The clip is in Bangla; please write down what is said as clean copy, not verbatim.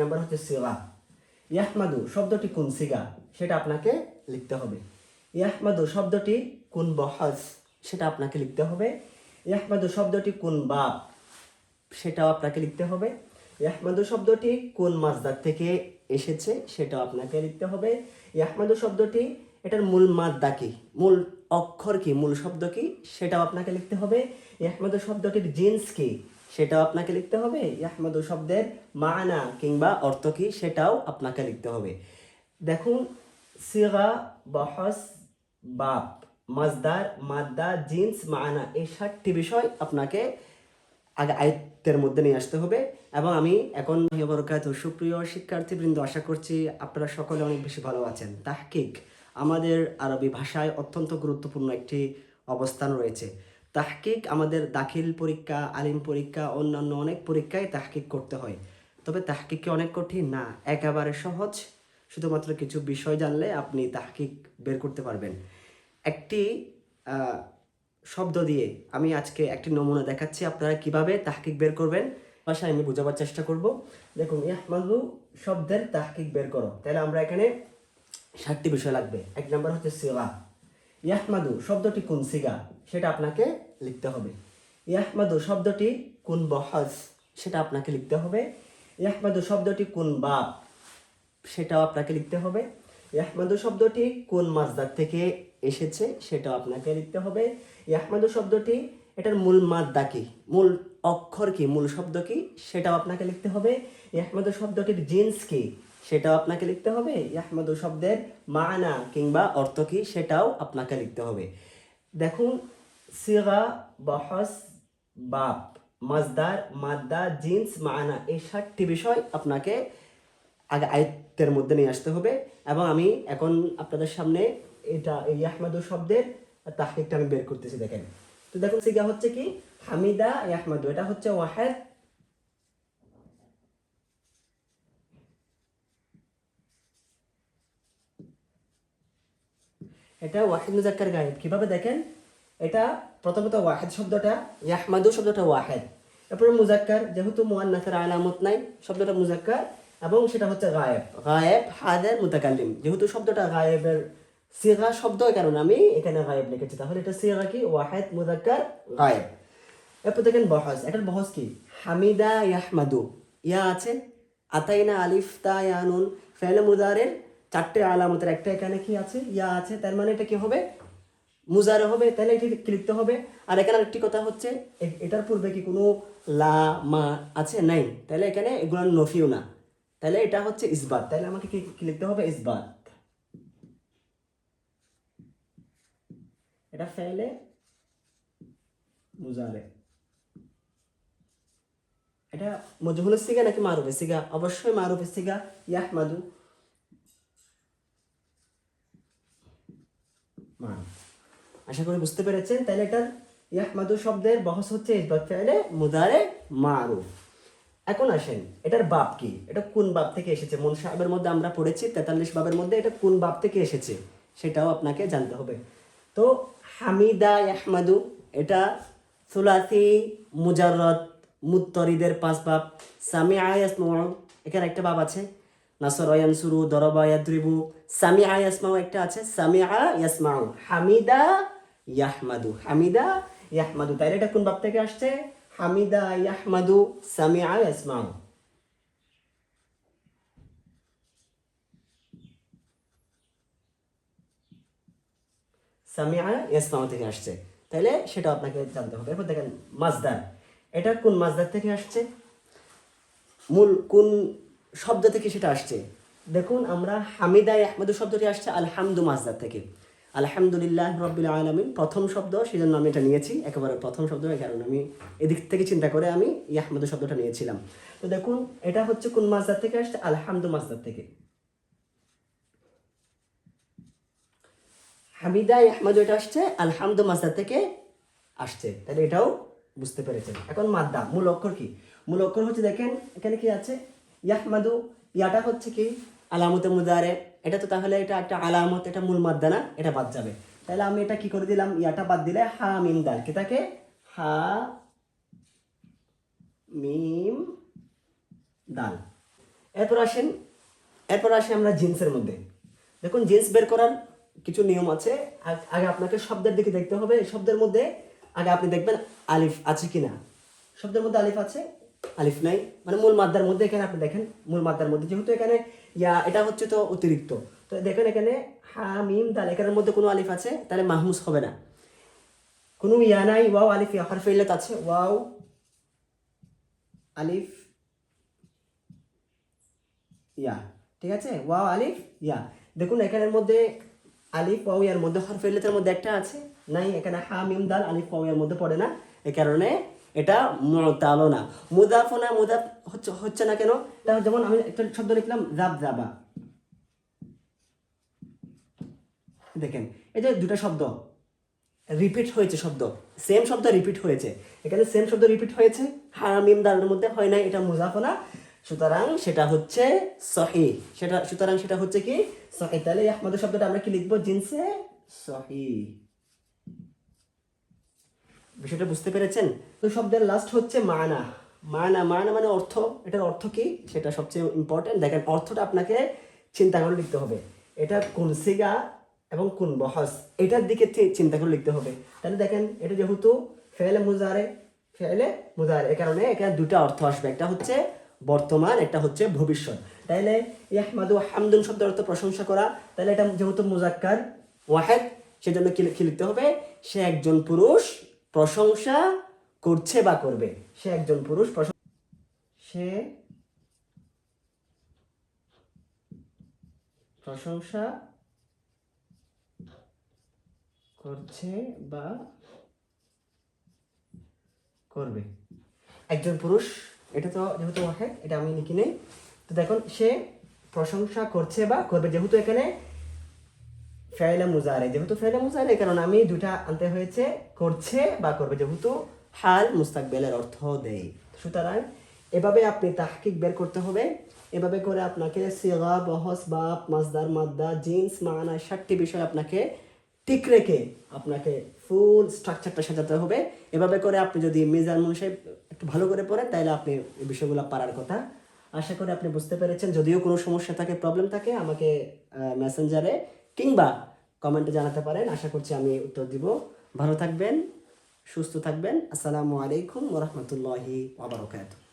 নাম্বার হচ্ছে সিগা। ইয়াহমাদু শব্দটি কোন সিগা সেটা আপনাকে লিখতে হবে। ইয়াহমাদু শব্দটি কোন বহস সেটা আপনাকে লিখতে হবে। ইয়াহমাদু শব্দটি কোন বাব সেটাও আপনাকে লিখতে হবে। ইয়াহমাদু শব্দটি কোন মাসদার থেকে এসেছে সেটাও আপনাকে লিখতে হবে। ইয়াহমাদু শব্দটি এটার মূল মাদ্দা কি, মূল অক্ষর কি, মূল শব্দ কি সেটাও আপনাকে লিখতে হবে। ইয়াহমাদু শব্দটির জিন্স কি সেটাও আপনাকে লিখতে হবে। ইয়াহমাদু শব্দের মানা কিংবা অর্থ কি সেটাও আপনাকে লিখতে হবে। দেখুন, সিগা, বহস, বাব, মাজদার, মাদ্দা, জিন্স, মানা, এই 7টি বিষয় আপনাকে আগে আয়ত্তের মধ্যে নিয়ে আসতে হবে। এবং আমি এখন সুপ্রিয় শিক্ষার্থীবৃন্দ, আশা করছি আপনারা সকলে অনেক বেশি ভালো আছেন। তাহকিক আমাদের আরবি ভাষায় অত্যন্ত গুরুত্বপূর্ণ একটি অবস্থান রয়েছে। তাহকিক আমাদের দাখিল পরীক্ষা, আলিম পরীক্ষা, অন্যান্য অনেক পরীক্ষায় তাহকিক করতে হয়। তবে তাহকিক কি অনেক কঠিন? না, একেবারে সহজ। শুধুমাত্র কিছু বিষয় জানলে আপনি তাহকিক বের করতে পারবেন। একটি শব্দ দিয়ে আমি আজকে একটি নমুনা দেখাচ্ছি, আপনারা কিভাবে তাহকিক বের করবেন ভাষায় আমি বোঝাবার চেষ্টা করব। দেখুন, ইয়াহমাদু শব্দের তাহকিক বের করো, তাহলে আমরা এখানে 7টি বিষয় লাগবে। 1 নম্বর হচ্ছে সিগা। ইয়াহমাদু শব্দটি কোন সিগা সেটা আপনাকে লিখতে হবে। ইয়াহমাদু শব্দটি কোন বহস সেটা আপনাকে লিখতে হবে। ইয়াহমাদু শব্দটি কোন বাব সেটাও আপনাকে লিখতে হবে। ইয়াহমাদু শব্দটি কোন মাসদার থেকে এসেছে সেটাও আপনাকে লিখতে হবে। ইয়াহমাদু শব্দটি এটার মূল মাদ্দা কি, মূল অক্ষর কি, মূল শব্দ কি সেটাও আপনাকে লিখতে হবে। ইয়াহমাদু শব্দটির জিন্স কি সেটাও আপনাকে লিখতে হবে। ইয়াহমাদু শব্দের মানা কিংবা অর্থ কি সেটাও আপনাকে লিখতে হবে। দেখুন, সিগা, বহস, বাব, মাজদার, মাদ্দা, জিন্স, মানা, এই 7টি বিষয় আপনাকে আগে আয়ত্তের মধ্যে নিয়ে আসতে হবে। এবং আমি এখন আপনাদের সামনে এটা এই ইয়াহমাদু শব্দের তাহকিকটা আমি বের করতেছি। দেখেন তো, দেখুন সিগা হচ্ছে কি হামিদা ইয়াহমাদু, এটা হচ্ছে ওয়াহেদ, এটা ওয়াহিদ মুজাক্কার গায়েব। কিভাবে দেখেন, এটা প্রথমত ওয়াহেদ শব্দটা, ইয়াহমাদু শব্দটা ওয়াহেদ, তারপরে মুজাক্কার, যেহেতু মুআন্নাসের আলামত নাই শব্দটা মুজাক্কার, এবং সেটা হচ্ছে গায়েব। গায়েব হাদের মুতাকাল্লিম, যেহেতু শব্দটা গায়েবের সিগা শব্দ, কারণ আমি এখানে গায়েব লিখেছি, তাহলে এটা সিগা কি ওয়াহেদ মুজাক্কার গায়েব। এরপর দেখেন বহস, এটার বহস কি হামিদা ইয়াহমাদু, ইয়া আছে, আতাইনা আলিফ তা ইয়া নুন, ফেলে মুদারের 4টে আলামতের একটা এখানে কি আছে, ইয়া আছে, তার মানে এটা কি হবে মুজারে হবে, তাহলে এটি লিখতে হবে। আর এখানে আরেকটি কথা হচ্ছে, এটার পূর্বে কি কোনো লা মা আছে? নাই, তাহলে এখানে এগুলো নফিও না, তাহলে এটা হচ্ছে ইসবাত, তাহলে আমাকে কি লিখতে হবে ইসবাত। এটা ফেলে মুজারে, এটা মজহুলের সিগা নাকি মারুফের সিগা? অবশ্যই মারুফের সিগা, ইয়াহমাদু মারুফ। আশা করি বুঝতে পেরেছেন। তাহলে এটার ইয়াহমাদু শব্দের বহস হচ্ছে ইসবাত ফেলে মুদারে মারুফ। এখন আসেন, এটার বাব কি, এটা কোন বাব থেকে এসেছে? মুনসাবের মধ্যে আমরা পড়েছি 43 বাবের মধ্যে, এটা কোন বাব থেকে এসেছে সেটাও আপনাকে জানতে হবে। তো হামিদা ইয়াহমাদু, এটা সুলাসি মুজাররদ মুত্তরিদের 5 বাব। সামিআ ইয়াসমাউ, এখানে একটা বাব আছে। নাসরা ইয়ানসুরু, দরাবা ইয়াদরিবু, সামিআ ইয়াসমাউ একটা আছে, সামিআ ইয়াসমাউ, হামিদা ইয়াহমাদু, হামিদা ইয়াহমাদু, তাইলে এটা কোন বাব থেকে আসছে? হামিদা ইয়াহমাদু সামিআ ইয়াসমাউ। সামিআ ইয়াসমাউ থেকে আসছে, তাহলে সেটা আপনাকে জানতে হবে। এরপর দেখেন মাজদার, এটা কোন মাজদার থেকে আসছে, মূল কোন শব্দ থেকে সেটা আসছে? দেখুন, আমরা হামিদা ইয়াহমাদু শব্দটি আসছে আলহামদু মাজদার থেকে। আলহামদুলিল্লাহ রাব্বিল আলামিন প্রথম শব্দ, সেজন্য আমি এটা নিয়েছি একেবারে প্রথম শব্দ, কারণ আমি এদিক থেকে চিন্তা করে আমি ইয়াহমাদু শব্দটা নিয়েছিলাম। তো দেখুন, এটা হচ্ছে কোন মাজদার থেকে আসছে? আলহামদু মাজদার থেকে। হামিদা ইয়াহমাদু এটা আসছে আলহামদু মাজদার থেকে আসছে, তাহলে এটাও বুঝতে পেরেছেন। এখন মাদ্দা, মূল অক্ষর কি? মূল অক্ষর হচ্ছে, দেখেন এখানে কি আছে ইয়াহমাদু, ইয়াটা হচ্ছে কি আলামতে মুদারে, এটা তো তাহলে এটা একটা আলামত, এটা মূল মাদ্দা না, এটা বাদ যাবে। তাহলে আমি এটা কি করে দিলাম, ইয়াটা বাদ দিলে হা মিম দাল, কি থাকে হা মিম দাল। এরপর আসি আমরা জিন্সের মধ্যে। দেখুন, জিন্স বের করার কিছু নিয়ম আছে। আগে আপনাকে শব্দের দিকে দেখতে হবে। শব্দের মধ্যে আগে আপনি দেখবেন আলিফ আছে কিনা। শব্দের মধ্যে আলিফ আছে, আলিফ নাই, মানে মূল মাদ্দার মধ্যে এখানে আপনি দেখেন, মূল মাদ্দার মধ্যে যেহেতু এখানে ইয়া এটা হচ্ছে তো অতিরিক্ত, তো দেখেন এখানে হা মিম দাল এখানের মধ্যে কোনো আলিফ আছে, তাহলে মাহমুস হবে না। কোনো ইয়া নাই, ওয়াও আলিফ ইয়া হরফে ইল্লাত আছে, ওয়াও আলিফ ইয়া, ঠিক আছে, ওয়াও আলিফ ইয়া। দেখুন এখানের মধ্যে আলিফ ওয়াও ইয়ার মধ্যে হরফে ইল্লাতের মধ্যে একটা আছে, নাই এখানে হা মিম দাল আলিফ ওয়াও ইয়ার মধ্যে পড়ে না, এই কারণে এটা মুতালো না। মুদাফও না, মুদাফ হচ্ছে না কেন? এটা যেমন আমি একটা শব্দ লিখলাম জাব জাবা, দেখেন এই যে দুটো শব্দ রিপিট হয়েছে, সেম শব্দ রিপিট হয়েছে, এখানে সেম শব্দ রিপিট হয়েছে, হা মিম দালের মধ্যে হয় নাই, এটা মুজাফও না, সুতরাং সেটা হচ্ছে সহিহ। সুতরাং সেটা হচ্ছে কি সহিহ। তাহলে ইয়াহমাদু শব্দটা আমরা কি লিখবো? জিনসে সহিহ। বিষয়টা বুঝতে পেরেছেন? তো শব্দের লাস্ট হচ্ছে মানা। মানা মানে অর্থ। এটার অর্থ কি সেটা সবচেয়ে ইম্পর্টেন্ট। দেখেন অর্থটা আপনাকে চিন্তা করে লিখতে হবে, এটা কোন সিগা এবং কোন বহস, এটার দিকে চিন্তা করে লিখতে হবে। তাহলে দেখেন এটা যেহেতু ফেলে মুজারে, এ কারণে এখানে দুটো অর্থ আসবে, একটা হচ্ছে বর্তমান, একটা হচ্ছে ভবিষ্যৎ। তাইলে ইয়াহমাদু হামদুন শব্দের অর্থ প্রশংসা করা, তাহলে এটা যেহেতু মুজাক্কার ওয়াহেদ, সেজন্য কি লিখতে হবে? সে একজন পুরুষ প্রশংসা করছে বা করবে। সে একজন পুরুষ সে প্রশংসা করছে বা করবে। একজন পুরুষ, এটা তো যেহেতু ওয়াহেদ, এটা আমি লিখি নেই। তো দেখুন সে প্রশংসা করছে বা করবে, যেহেতু এখানে ফেলে মুজারে, কারণ আমি দুটা আনতে হয়েছে, করছে বা করবে, যেহেতু হাল মুস্তাকবেলের অর্থ দেয়। সুতরাং এভাবে আপনি তাহকিক বের করতে হবে। এভাবে করে আপনাকে সিগা, বহস, বাব, মাসদার, মাদ্দা, জিন্স, মানা 7টি বিষয় আপনাকে ঠিক রেখে আপনাকে ফুল স্ট্রাকচারটা সাজাতে হবে। এভাবে করে আপনি যদি মিজান মুনসাহিব একটু ভালো করে পড়েন, তাহলে আপনি এই বিষয়গুলো পারার কথা। আশা করি আপনি বুঝতে পেরেছেন। যদিও কোনো সমস্যা থাকে, প্রবলেম থাকে, আমাকে মেসেঞ্জারে কিংবা কমেন্টে জানাতে পারেন। আশা করছি আমি উত্তর দিব। ভালো থাকবেন, সুস্থ থাকবেন। আসসালামু আলাইকুম ওয়া রাহমাতুল্লাহি ওয়া বারাকাতুহু।